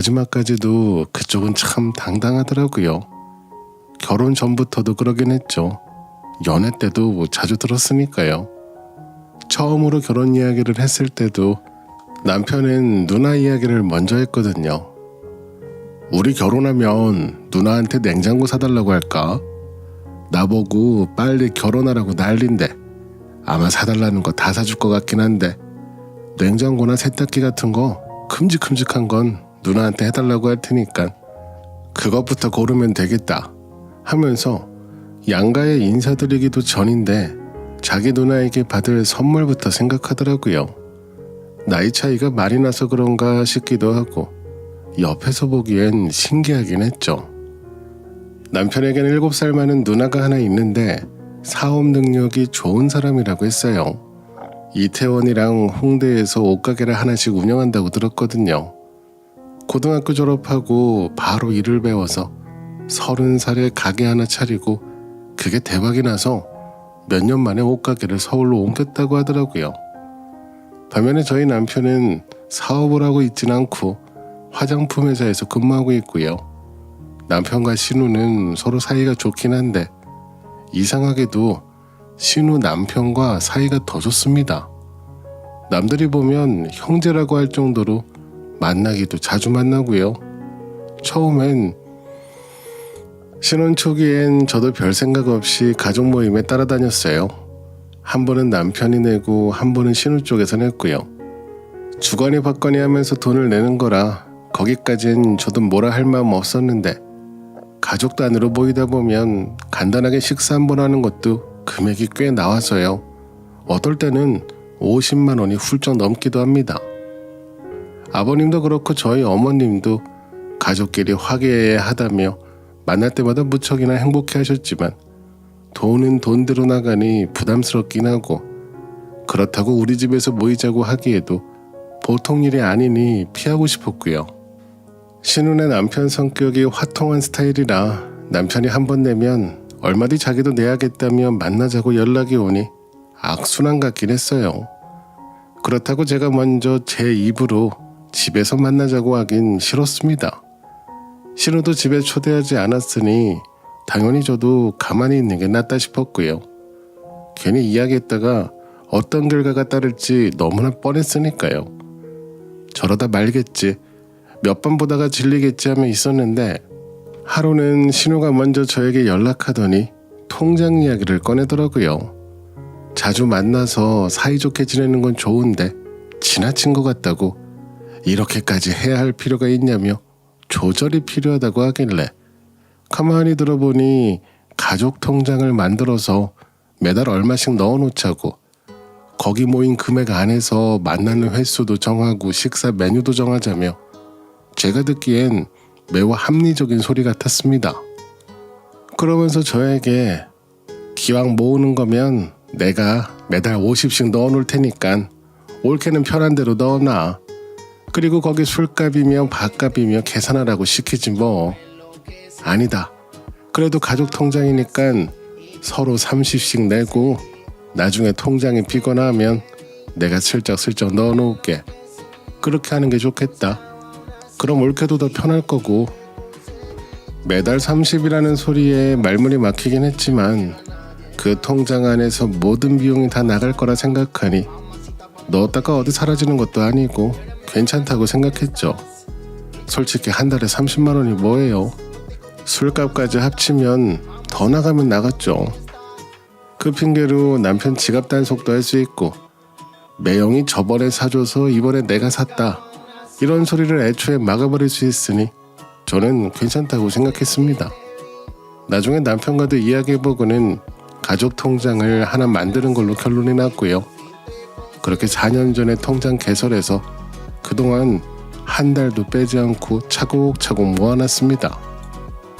마지막까지도 그쪽은 참 당당하더라고요. 결혼 전부터도 그러긴 했죠. 연애 때도 자주 들었으니까요. 처음으로 결혼 이야기를 했을 때도 남편은 누나 이야기를 먼저 했거든요. 우리 결혼하면 누나한테 냉장고 사달라고 할까? 나보고 빨리 결혼하라고 난린데 아마 사달라는 거 다 사줄 것 같긴 한데 냉장고나 세탁기 같은 거 큼직큼직한 건 누나한테 해달라고 할 테니까 그것부터 고르면 되겠다 하면서 양가에 인사드리기도 전인데 자기 누나에게 받을 선물부터 생각하더라고요. 나이 차이가 많이 나서 그런가 싶기도 하고 옆에서 보기엔 신기하긴 했죠. 남편에겐 7살 많은 누나가 하나 있는데 사업 능력이 좋은 사람이라고 했어요. 이태원이랑 홍대에서 옷가게를 하나씩 운영한다고 들었거든요. 고등학교 졸업하고 바로 일을 배워서 30살에 가게 하나 차리고 그게 대박이 나서 몇 년 만에 옷가게를 서울로 옮겼다고 하더라고요. 반면에 저희 남편은 사업을 하고 있진 않고 화장품 회사에서 근무하고 있고요. 남편과 신우는 서로 사이가 좋긴 한데 이상하게도 신우 남편과 사이가 더 좋습니다. 남들이 보면 형제라고 할 정도로 만나기도 자주 만나고요. 처음엔 신혼 초기엔 저도 별 생각 없이 가족 모임에 따라다녔어요. 한 번은 남편이 내고 한 번은 신우 쪽에서 냈고요. 주거니 받거니 하면서 돈을 내는 거라 거기까진 저도 뭐라 할 마음 없었는데 가족 단위로 모이다 보면 간단하게 식사 한 번 하는 것도 금액이 꽤 나와서요. 어떨 때는 50만 원이 훌쩍 넘기도 합니다. 아버님도 그렇고 저희 어머님도 가족끼리 화기애애하다며 만날 때마다 무척이나 행복해 하셨지만 돈은 돈대로 나가니 부담스럽긴 하고 그렇다고 우리 집에서 모이자고 하기에도 보통 일이 아니니 피하고 싶었고요. 신우네 남편 성격이 화통한 스타일이라 남편이 한 번 내면 얼마 뒤 자기도 내야겠다며 만나자고 연락이 오니 악순환 같긴 했어요. 그렇다고 제가 먼저 제 입으로 집에서 만나자고 하긴 싫었습니다. 신우도 집에 초대하지 않았으니 당연히 저도 가만히 있는 게 낫다 싶었고요. 괜히 이야기했다가 어떤 결과가 따를지 너무나 뻔했으니까요. 저러다 말겠지, 몇 번 보다가 질리겠지 하며 있었는데 하루는 신우가 먼저 저에게 연락하더니 통장 이야기를 꺼내더라고요. 자주 만나서 사이좋게 지내는 건 좋은데 지나친 것 같다고 이렇게까지 해야 할 필요가 있냐며 조절이 필요하다고 하길래 가만히 들어보니 가족 통장을 만들어서 매달 얼마씩 넣어놓자고 거기 모인 금액 안에서 만나는 횟수도 정하고 식사 메뉴도 정하자며 제가 듣기엔 매우 합리적인 소리 같았습니다. 그러면서 저에게 기왕 모으는 거면 내가 매달 50씩 넣어놓을 테니까 올케는 편한 대로 넣어놔. 그리고 거기 술값이며 밥값이며 계산하라고 시키지 뭐. 아니다. 그래도 가족 통장이니까 서로 30씩 내고 나중에 통장이 비거나 하면 내가 슬쩍슬쩍 넣어놓을게. 그렇게 하는 게 좋겠다. 그럼 올케도 더 편할 거고. 매달 30이라는 소리에 말문이 막히긴 했지만 그 통장 안에서 모든 비용이 다 나갈 거라 생각하니 넣었다가 어디 사라지는 것도 아니고 괜찮다고 생각했죠. 솔직히 한 달에 30만 원이 뭐예요. 술값까지 합치면 더 나가면 나갔죠. 그 핑계로 남편 지갑 단속도 할 수 있고 매형이 저번에 사줘서 이번에 내가 샀다 이런 소리를 애초에 막아버릴 수 있으니 저는 괜찮다고 생각했습니다. 나중에 남편과도 이야기해보고는 가족 통장을 하나 만드는 걸로 결론이 났고요. 그렇게 4년 전에 통장 개설해서 그동안 한 달도 빼지 않고 차곡차곡 모아놨습니다.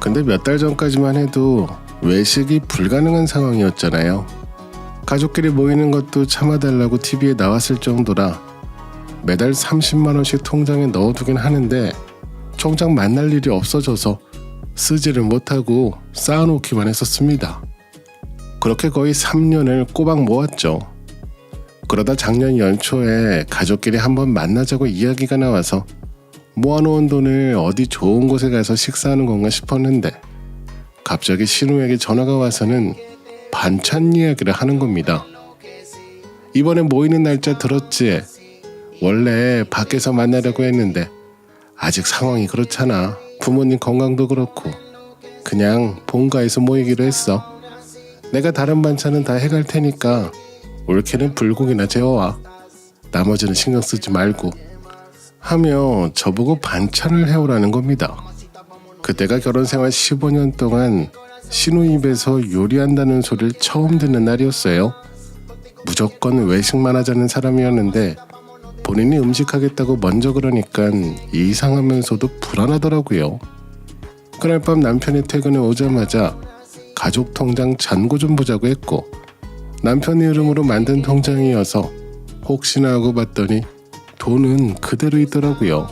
근데 몇 달 전까지만 해도 외식이 불가능한 상황이었잖아요. 가족끼리 모이는 것도 참아달라고 TV에 나왔을 정도라 매달 30만 원씩 통장에 넣어두긴 하는데 정작 만날 일이 없어져서 쓰지를 못하고 쌓아놓기만 했었습니다. 그렇게 거의 3년을 꼬박 모았죠. 그러다 작년 연초에 가족끼리 한번 만나자고 이야기가 나와서 모아놓은 돈을 어디 좋은 곳에 가서 식사하는 건가 싶었는데 갑자기 신우에게 전화가 와서는 반찬 이야기를 하는 겁니다. 이번에 모이는 날짜 들었지? 원래 밖에서 만나려고 했는데 아직 상황이 그렇잖아. 부모님 건강도 그렇고 그냥 본가에서 모이기로 했어. 내가 다른 반찬은 다 해갈 테니까 올케는 불고기나 재워와. 나머지는 신경 쓰지 말고 하며 저보고 반찬을 해오라는 겁니다. 그때가 결혼생활 15년 동안 신우 입에서 요리한다는 소리를 처음 듣는 날이었어요. 무조건 외식만 하자는 사람이었는데 본인이 음식하겠다고 먼저 그러니까 이상하면서도 불안하더라고요. 그날 밤 남편이 퇴근해 오자마자 가족 통장 잔고 좀 보자고 했고 남편 이름으로 만든 통장이어서 혹시나 하고 봤더니 돈은 그대로 있더라고요.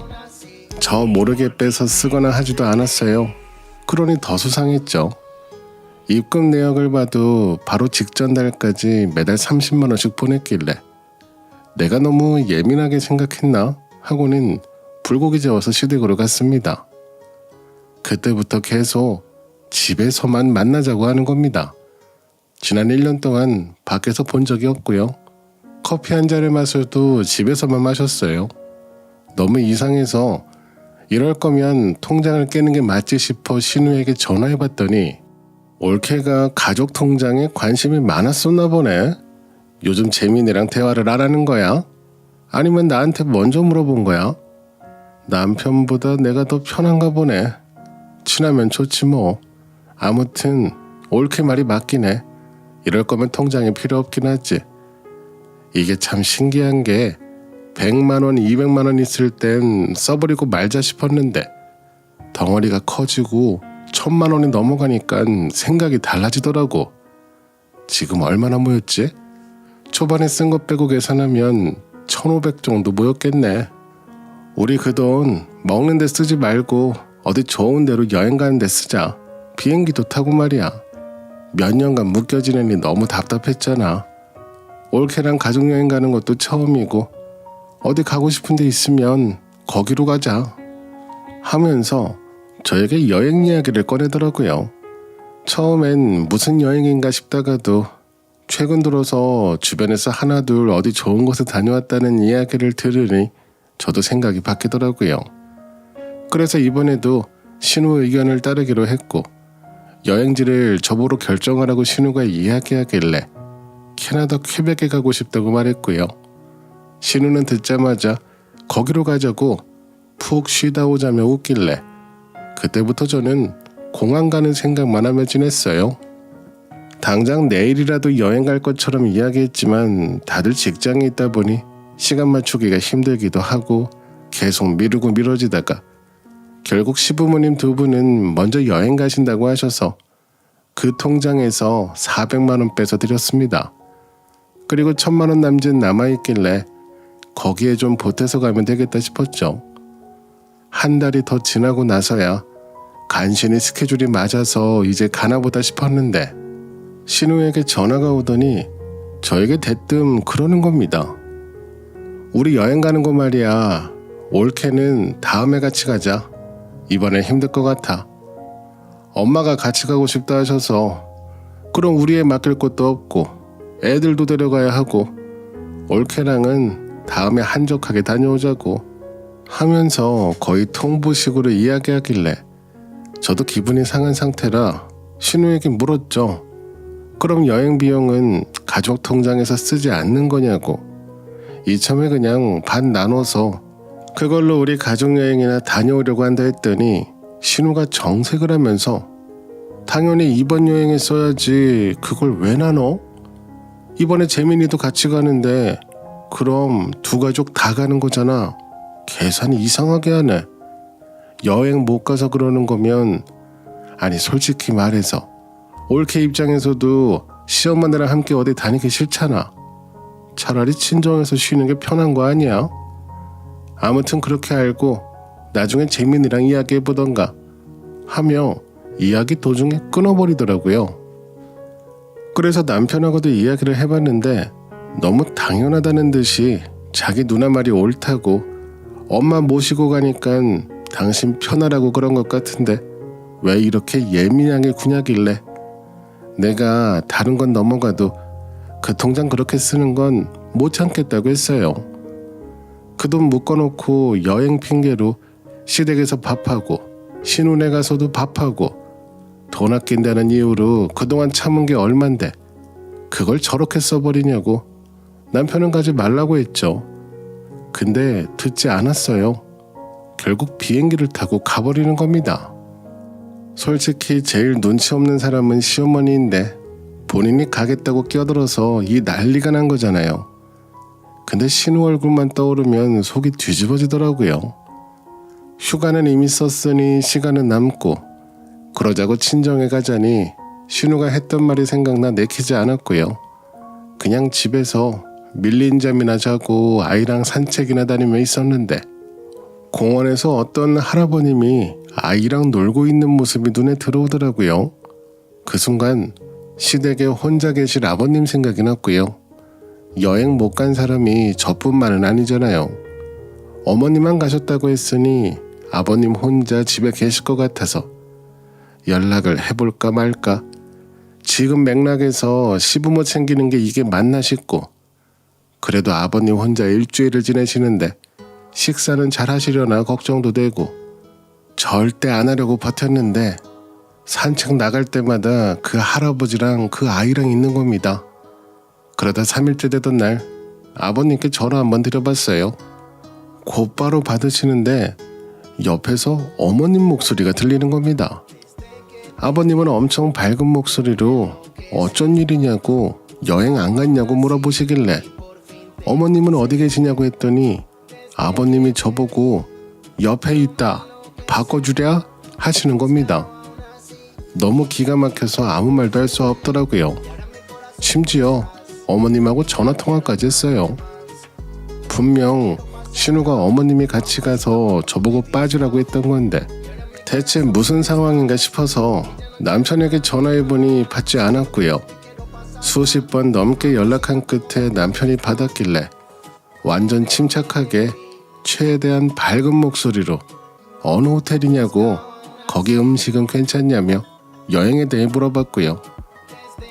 저 모르게 빼서 쓰거나 하지도 않았어요. 그러니 더 수상했죠. 입금 내역을 봐도 바로 직전 달까지 매달 30만 원씩 보냈길래 내가 너무 예민하게 생각했나 하고는 불고기 재워서 시댁으로 갔습니다. 그때부터 계속 집에서만 만나자고 하는 겁니다. 지난 1년 동안 밖에서 본 적이 없고요. 커피 한 잔을 마셔도 집에서만 마셨어요. 너무 이상해서 이럴 거면 통장을 깨는 게 맞지 싶어 신우에게 전화해봤더니 올케가 가족 통장에 관심이 많았었나 보네. 요즘 재민이랑 대화를 안 하는 거야? 아니면 나한테 먼저 물어본 거야? 남편보다 내가 더 편한가 보네. 친하면 좋지 뭐. 아무튼 올케 말이 맞긴 해. 이럴 거면 통장이 필요 없긴 하지. 이게 참 신기한 게 100만 원, 200만 원 있을 땐 써버리고 말자 싶었는데 덩어리가 커지고 1000만 원이 넘어가니까 생각이 달라지더라고. 지금 얼마나 모였지? 초반에 쓴 것 빼고 계산하면 1500 정도 모였겠네. 우리 그 돈 먹는 데 쓰지 말고 어디 좋은 데로 여행 가는 데 쓰자. 비행기도 타고 말이야. 몇 년간 묶여 지내니 너무 답답했잖아. 올케랑 가족여행 가는 것도 처음이고 어디 가고 싶은 데 있으면 거기로 가자 하면서 저에게 여행 이야기를 꺼내더라고요. 처음엔 무슨 여행인가 싶다가도 최근 들어서 주변에서 하나둘 어디 좋은 곳에 다녀왔다는 이야기를 들으니 저도 생각이 바뀌더라고요. 그래서 이번에도 신우 의견을 따르기로 했고 여행지를 저보러 결정하라고 신우가 이야기하길래 캐나다 퀘벡에 가고 싶다고 말했고요. 신우는 듣자마자 거기로 가자고 푹 쉬다 오자며 웃길래 그때부터 저는 공항 가는 생각만 하며 지냈어요. 당장 내일이라도 여행 갈 것처럼 이야기했지만 다들 직장에 있다 보니 시간 맞추기가 힘들기도 하고 계속 미루고 미뤄지다가 결국 시부모님 두 분은 먼저 여행 가신다고 하셔서 그 통장에서 400만 원 빼서 드렸습니다. 그리고 1000만 원 남짓 남아있길래 거기에 좀 보태서 가면 되겠다 싶었죠. 한 달이 더 지나고 나서야 간신히 스케줄이 맞아서 이제 가나보다 싶었는데 신우에게 전화가 오더니 저에게 대뜸 그러는 겁니다. 우리 여행 가는 거 말이야. 올케는 다음에 같이 가자. 이번엔 힘들 것 같아. 엄마가 같이 가고 싶다 하셔서 그럼 우리 애 맡길 것도 없고 애들도 데려가야 하고 올케랑은 다음에 한적하게 다녀오자고 하면서 거의 통보식으로 이야기하길래 저도 기분이 상한 상태라 신우에게 물었죠. 그럼 여행 비용은 가족 통장에서 쓰지 않는 거냐고. 이참에 그냥 반 나눠서 그걸로 우리 가족여행이나 다녀오려고 한다 했더니 신우가 정색을 하면서 당연히 이번 여행에 써야지 그걸 왜 나눠? 이번에 재민이도 같이 가는데 그럼 두 가족 다 가는 거잖아. 계산이 이상하게 하네. 여행 못 가서 그러는 거면 아니 솔직히 말해서 올케 입장에서도 시엄마네랑 함께 어디 다니기 싫잖아. 차라리 친정에서 쉬는 게 편한 거 아니야? 아무튼 그렇게 알고 나중에 재민이랑 이야기해보던가 하며 이야기 도중에 끊어버리더라고요. 그래서 남편하고도 이야기를 해봤는데 너무 당연하다는 듯이 자기 누나 말이 옳다고 엄마 모시고 가니깐 당신 편하라고 그런 것 같은데 왜 이렇게 예민하게 구냐길래 내가 다른 건 넘어가도 그 통장 그렇게 쓰는 건 못 참겠다고 했어요. 그 돈 묶어놓고 여행 핑계로 시댁에서 밥하고 신혼에 가서도 밥하고 돈 아낀다는 이유로 그동안 참은 게 얼만데 그걸 저렇게 써버리냐고 남편은 가지 말라고 했죠. 근데 듣지 않았어요. 결국 비행기를 타고 가버리는 겁니다. 솔직히 제일 눈치 없는 사람은 시어머니인데 본인이 가겠다고 끼어들어서 이 난리가 난 거잖아요. 근데 신우 얼굴만 떠오르면 속이 뒤집어지더라고요. 휴가는 이미 썼으니 시간은 남고 그러자고 친정에 가자니 신우가 했던 말이 생각나 내키지 않았고요. 그냥 집에서 밀린 잠이나 자고 아이랑 산책이나 다니며 있었는데 공원에서 어떤 할아버님이 아이랑 놀고 있는 모습이 눈에 들어오더라고요. 그 순간 시댁에 혼자 계실 아버님 생각이 났고요. 여행 못 간 사람이 저뿐만은 아니잖아요. 어머니만 가셨다고 했으니 아버님 혼자 집에 계실 것 같아서 연락을 해볼까 말까. 지금 맥락에서 시부모 챙기는 게 이게 맞나 싶고 그래도 아버님 혼자 일주일을 지내시는데 식사는 잘 하시려나 걱정도 되고 절대 안 하려고 버텼는데 산책 나갈 때마다 그 할아버지랑 그 아이랑 있는 겁니다. 그러다 3일째 되던 날 아버님께 전화 한번 드려봤어요. 곧바로 받으시는데 옆에서 어머님 목소리가 들리는 겁니다. 아버님은 엄청 밝은 목소리로 어쩐 일이냐고 여행 안 갔냐고 물어보시길래 어머님은 어디 계시냐고 했더니 아버님이 저보고 옆에 있다 바꿔주랴 하시는 겁니다. 너무 기가 막혀서 아무 말도 할 수 없더라고요. 심지어 어머님하고 전화통화까지 했어요. 분명 신우가 어머님이 같이 가서 저보고 빠지라고 했던 건데 대체 무슨 상황인가 싶어서 남편에게 전화해보니 받지 않았고요. 수십 번 넘게 연락한 끝에 남편이 받았길래 완전 침착하게 최대한 밝은 목소리로 어느 호텔이냐고 거기 음식은 괜찮냐며 여행에 대해 물어봤고요.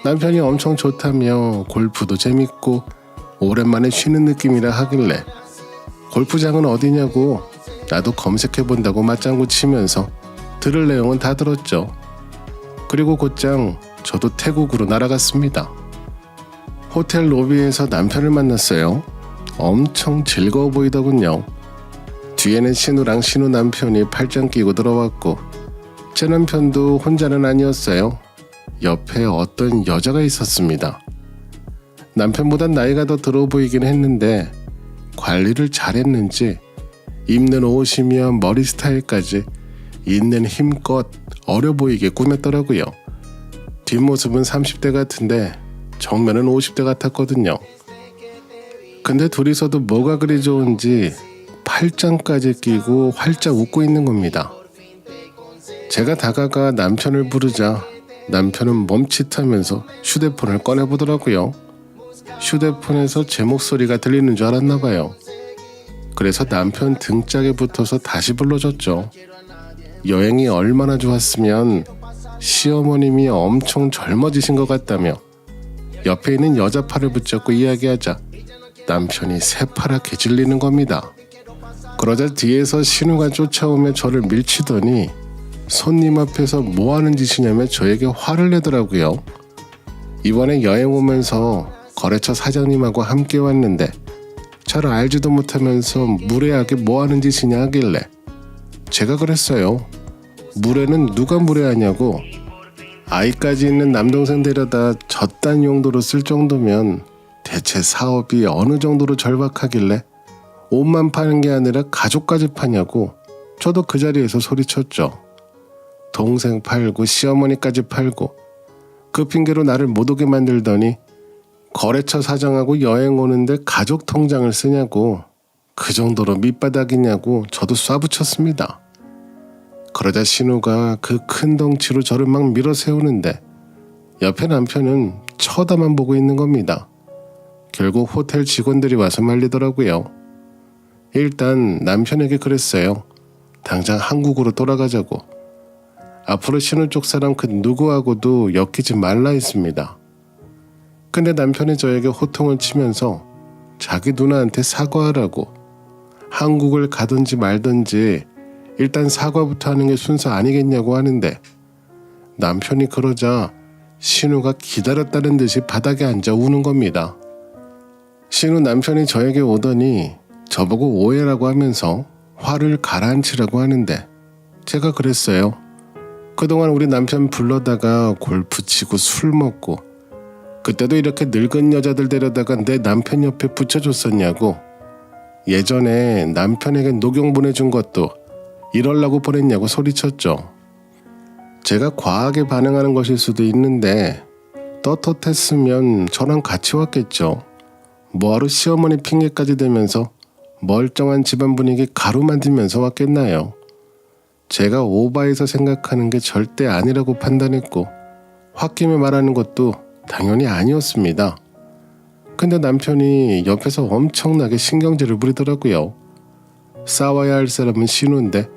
남편이 엄청 좋다며 골프도 재밌고 오랜만에 쉬는 느낌이라 하길래 골프장은 어디냐고 나도 검색해본다고 맞장구 치면서 들을 내용은 다 들었죠. 그리고 곧장 저도 태국으로 날아갔습니다. 호텔 로비에서 남편을 만났어요. 엄청 즐거워 보이더군요. 뒤에는 신우랑 신우 남편이 팔짱 끼고 들어왔고 제 남편도 혼자는 아니었어요. 옆에 어떤 여자가 있었습니다. 남편보단 나이가 더 들어 보이긴 했는데 관리를 잘했는지 입는 옷이며 머리 스타일까지 있는 힘껏 어려 보이게 꾸몄더라고요. 뒷모습은 30대 같은데 정면은 50대 같았거든요. 근데 둘이서도 뭐가 그리 좋은지 팔짱까지 끼고 활짝 웃고 있는 겁니다. 제가 다가가 남편을 부르자 남편은 멈칫하면서 휴대폰을 꺼내보더라고요. 휴대폰에서 제 목소리가 들리는 줄 알았나 봐요. 그래서 남편 등짝에 붙어서 다시 불러줬죠. 여행이 얼마나 좋았으면 시어머님이 엄청 젊어지신 것 같다며 옆에 있는 여자 팔을 붙잡고 이야기하자 남편이 새파랗게 질리는 겁니다. 그러자 뒤에서 신우가 쫓아오며 저를 밀치더니 손님 앞에서 뭐 하는 짓이냐며 저에게 화를 내더라고요. 이번에 여행 오면서 거래처 사장님하고 함께 왔는데 잘 알지도 못하면서 무례하게 뭐 하는 짓이냐 하길래 제가 그랬어요. 무례는 누가 무례하냐고. 아이까지 있는 남동생 데려다 저딴 용도로 쓸 정도면 대체 사업이 어느 정도로 절박하길래 옷만 파는 게 아니라 가족까지 파냐고. 저도 그 자리에서 소리쳤죠. 동생 팔고 시어머니까지 팔고 그 핑계로 나를 못 오게 만들더니 거래처 사장하고 여행 오는데 가족 통장을 쓰냐고. 그 정도로 밑바닥이냐고 저도 쏴붙였습니다. 그러자 신우가 그 큰 덩치로 저를 막 밀어 세우는데 옆에 남편은 쳐다만 보고 있는 겁니다. 결국 호텔 직원들이 와서 말리더라고요. 일단 남편에게 그랬어요. 당장 한국으로 돌아가자고. 앞으로 신우 쪽 사람 그 누구하고도 엮이지 말라 했습니다. 근데 남편이 저에게 호통을 치면서 자기 누나한테 사과하라고, 한국을 가든지 말든지 일단 사과부터 하는 게 순서 아니겠냐고 하는데, 남편이 그러자 신우가 기다렸다는 듯이 바닥에 앉아 우는 겁니다. 신우 남편이 저에게 오더니 저보고 오해라고 하면서 화를 가라앉히라고 하는데, 제가 그랬어요. 그동안 우리 남편 불러다가 골프 치고 술 먹고, 그때도 이렇게 늙은 여자들 데려다가 내 남편 옆에 붙여줬었냐고. 예전에 남편에게 녹용 보내준 것도 이럴라고 보냈냐고 소리쳤죠. 제가 과하게 반응하는 것일 수도 있는데 떳떳했으면 저랑 같이 왔겠죠. 뭐하러 시어머니 핑계까지 대면서 멀쩡한 집안 분위기 가로만들면서 왔겠나요. 제가 오바해서 생각하는 게 절대 아니라고 판단했고 홧김에 말하는 것도 당연히 아니었습니다. 근데 남편이 옆에서 엄청나게 신경질을 부리더라고요. 싸워야 할 사람은 신우인데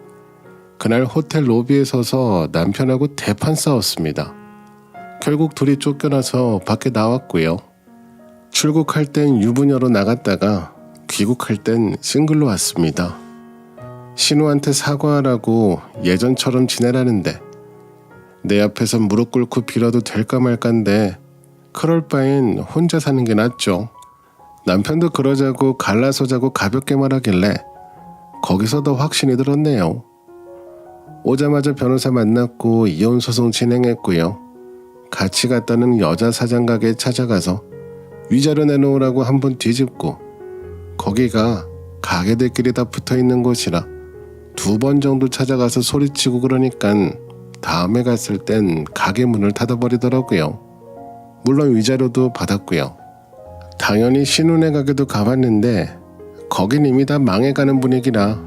그날 호텔 로비에 서서 남편하고 대판 싸웠습니다. 결국 둘이 쫓겨나서 밖에 나왔고요. 출국할 땐 유부녀로 나갔다가 귀국할 땐 싱글로 왔습니다. 신우한테 사과하라고 예전처럼 지내라는데 내 앞에서 무릎 꿇고 빌어도 될까 말까인데 그럴 바엔 혼자 사는 게 낫죠. 남편도 그러자고 갈라서 자고 가볍게 말하길래 거기서 더 확신이 들었네요. 오자마자 변호사 만났고 이혼 소송 진행했고요. 같이 갔다는 여자 사장 가게에 찾아가서 위자료 내놓으라고 한번 뒤집고, 거기가 가게들끼리 다 붙어있는 곳이라 2번 정도 찾아가서 소리치고 그러니깐 다음에 갔을 땐 가게 문을 닫아버리더라고요. 물론 위자료도 받았고요. 당연히 신혼의 가게도 가봤는데 거긴 이미 다 망해가는 분위기라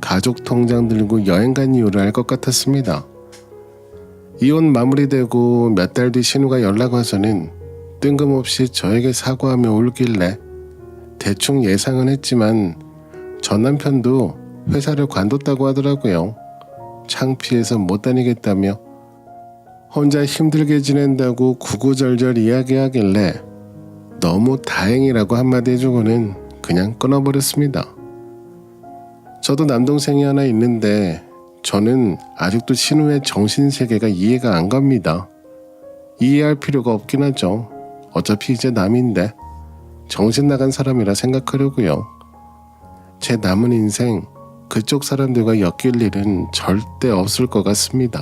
가족 통장 들고 여행 간 이유를 알 것 같았습니다. 이혼 마무리되고 몇 달 뒤 신우가 연락 와서는 뜬금없이 저에게 사과하며 울길래 대충 예상은 했지만 전 남편도 회사를 관뒀다고 하더라고요. 창피해서 못 다니겠다며 혼자 힘들게 지낸다고 구구절절 이야기하길래 너무 다행이라고 한마디 해주고는 그냥 끊어버렸습니다. 저도 남동생이 하나 있는데 저는 아직도 신우의 정신세계가 이해가 안 갑니다. 이해할 필요가 없긴 하죠. 어차피 이제 남인데 정신 나간 사람이라 생각하려고요. 제 남은 인생 그쪽 사람들과 엮일 일은 절대 없을 것 같습니다.